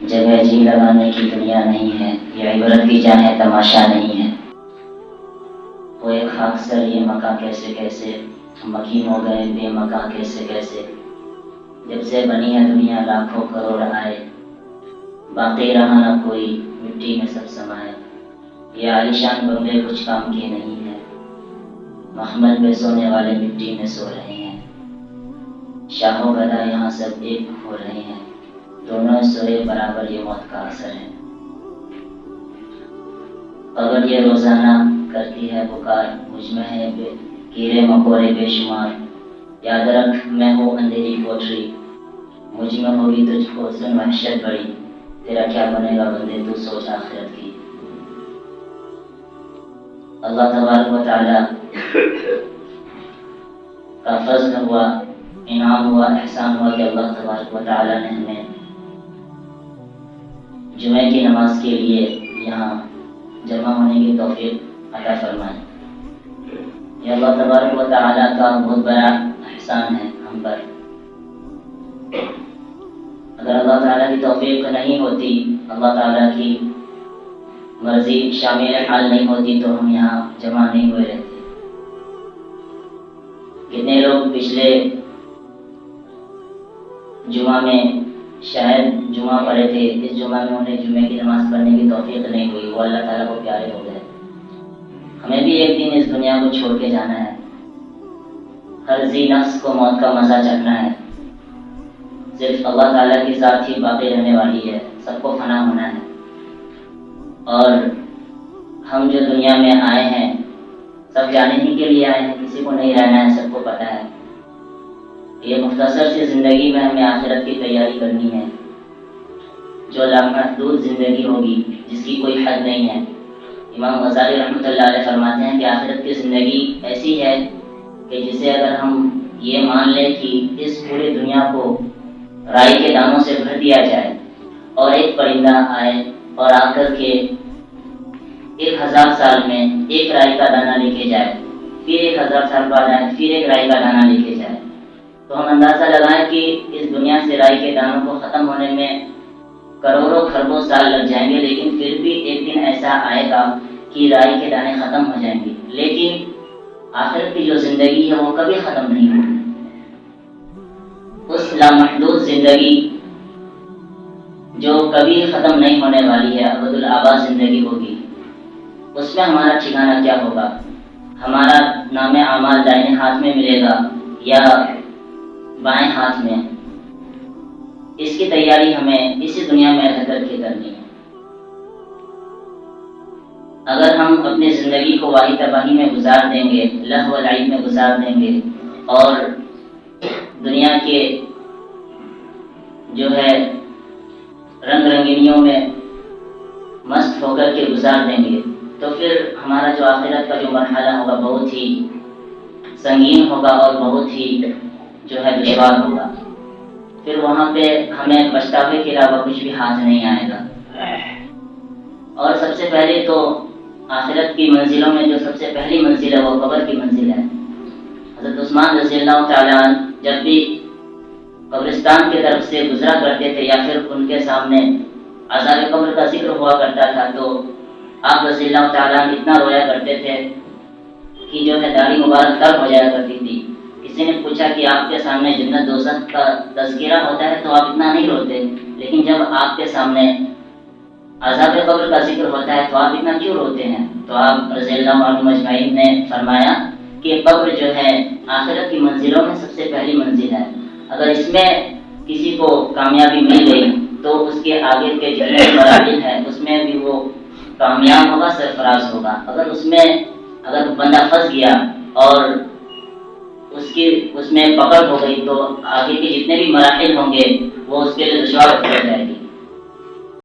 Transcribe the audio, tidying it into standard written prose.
جگہ جی لگانے کی دنیا نہیں ہے، یہ عبرت کی جان ہے، تماشا نہیں ہے۔ وہ ایک خاک سر یہ مکاں کیسے کیسے، مکین ہو گئے بے مکاں کیسے کیسے۔ جب سے بنی ہے دنیا لاکھوں کروڑ آئے، باقی رہا نہ کوئی مٹی میں سب سمائے۔ یہ عالیشان بنگلے کچھ کام کے نہیں ہے، محمل پہ سونے والے مٹی میں سو رہے ہیں۔ شاہ و گدا یہاں سب ایک ہو رہے ہیں، دونوں سوئے برابر یہ موت کا اثر ہے۔ قبر یہ روزانہ کرتی ہے پکار، مجھ میں ہے کیڑے مکوڑے بے شمار۔ یاد رکھ میں ہوں اندھیری کوٹری، مجھ میں ہوگی تجھ کو سن وحشت بڑی۔ تیرا کیا بنے گا بندے تو سوچ آخرت کی۔ اللہ تبارک و تعالیٰ کا فضل ہوا، انعام ہوا، احسان ہوا کہ اللہ تبارک و تعالیٰ نے ہمیں جمعہ کی نماز کے لیے یہاں جمع ہونے کی توفیق عطا فرمائے۔ یہ اللہ تبارک و تعالیٰ کا بہت بڑا احسان ہے ہم پر۔ اگر اللہ تعالیٰ کی توفیق نہیں ہوتی، اللہ تعالیٰ کی مرضی شامل حال نہیں ہوتی تو ہم یہاں جمع نہیں ہوئے رہتے۔ کتنے لوگ پچھلے جمعہ میں شاید جمعہ پڑھے تھے، اس جمعہ میں انہیں جمعے کی نماز پڑھنے کی توفیق نہیں ہوئی، وہ اللہ تعالیٰ کو پیارے ہو گئے۔ ہمیں بھی ایک دن اس دنیا کو چھوڑ کے جانا ہے، ہر ذی نفس کو موت کا مزہ چکھنا ہے۔ صرف اللہ تعالیٰ کی ذات ہی باقی رہنے والی ہے، سب کو فنا ہونا ہے۔ اور ہم جو دنیا میں آئے ہیں سب جانے ہی کے لیے آئے ہیں، کسی کو نہیں رہنا ہے، سب کو پتہ ہے۔ یہ مختصر سی زندگی میں ہمیں آخرت کی تیاری کرنی ہے، جو لامحدود زندگی ہوگی جس کی کوئی حد نہیں ہے۔ امام غزالی رحمۃ اللہ علیہ فرماتے ہیں کہ آخرت کی زندگی ایسی ہے کہ جسے اگر ہم یہ مان لیں کہ اس پوری دنیا کو رائی کے دانوں سے بھر دیا جائے اور ایک پرندہ آئے اور آ کر کے 1000 سال میں ایک رائی کا دانہ لکھے جائے، پھر 1000 سال بعد آئے پھر ایک رائی کا دانہ لکھے جائے، تو ہم اندازہ لگائیں کہ اس دنیا سے رائی کے دانوں کو ختم ہونے میں کروڑوں خربوں سال لگ جائیں گے، لیکن پھر بھی ایک دن ایسا آئے گا کہ رائی کے دانے ختم ہو جائیں گے۔ لیکن آخرت کی جو زندگی ہے وہ کبھی ختم نہیں ہوگی۔ اس لامحدود زندگی جو کبھی ختم نہیں ہونے والی ہے، ابد الآباد زندگی ہوگی، اس میں ہمارا ٹھکانہ کیا ہوگا؟ ہمارا نام اعمال دائیں ہاتھ میں ملے گا یا بائیں ہاتھ میں؟ اس کی تیاری ہمیں اسی دنیا میں رہ کر کے کرنی ہے۔ اگر ہم اپنی زندگی کو واہی تباہی میں گزار دیں گے، لہو و لعب میں گزار دیں گے اور دنیا کے جو ہے رنگ رنگینیوں میں مست ہو کر کے گزار دیں گے، تو پھر ہمارا جو آخرت کا جو مرحلہ ہوگا بہت ہی سنگین ہوگا اور بہت ہی جو ہے دشوار ہوگا۔ پھر وہاں پہ ہمیں پچھتاوے کے علاوہ کچھ بھی ہاتھ نہیں آئے گا۔ اور سب سے پہلے تو آخرت کی منزلوں میں جو سب سے پہلی منزل ہے وہ قبر کی منزل ہے۔ حضرت عثمان رضی اللہ تعالیٰ عنہ جب بھی قبرستان کی طرف سے گزرا کرتے تھے یا پھر ان کے سامنے عذاب قبر کا ذکر ہوا کرتا تھا تو آپ رضی اللہ تعالیٰ عنہ اتنا رویا کرتے تھے کہ جو ہے داڑھی مبارک تر ہو جایا کرتی تھی۔ کسی نے پوچھا کہ آپ کے سامنے جنت دوزخ کا تذکرہ ہوتا ہے تو آپ اتنا نہیں روتے، لیکن جب آپ کے سامنے عذاب قبر کا ذکر ہوتا ہے تو آپ اتنا کیوں روتے ہیں؟ تو آپ رضی اللہ عنہ اجمعین نے فرمایا کہ قبر جو ہے آخرت کی منزلوں میں سب سے پہلی منزل ہے۔ اگر اس میں کسی کو کامیابی مل گئی تو اس کے آگے کے جتنے مراحل ہیں اس میں بھی وہ کامیاب ہوگا، سرفراز ہوگا۔ اگر بندہ پھنس گیا اور اس میں پکڑ ہو گئی تو آگے کے جتنے بھی مراحل ہوں گے وہ اس کے لیے دشوار ہو جائے گی۔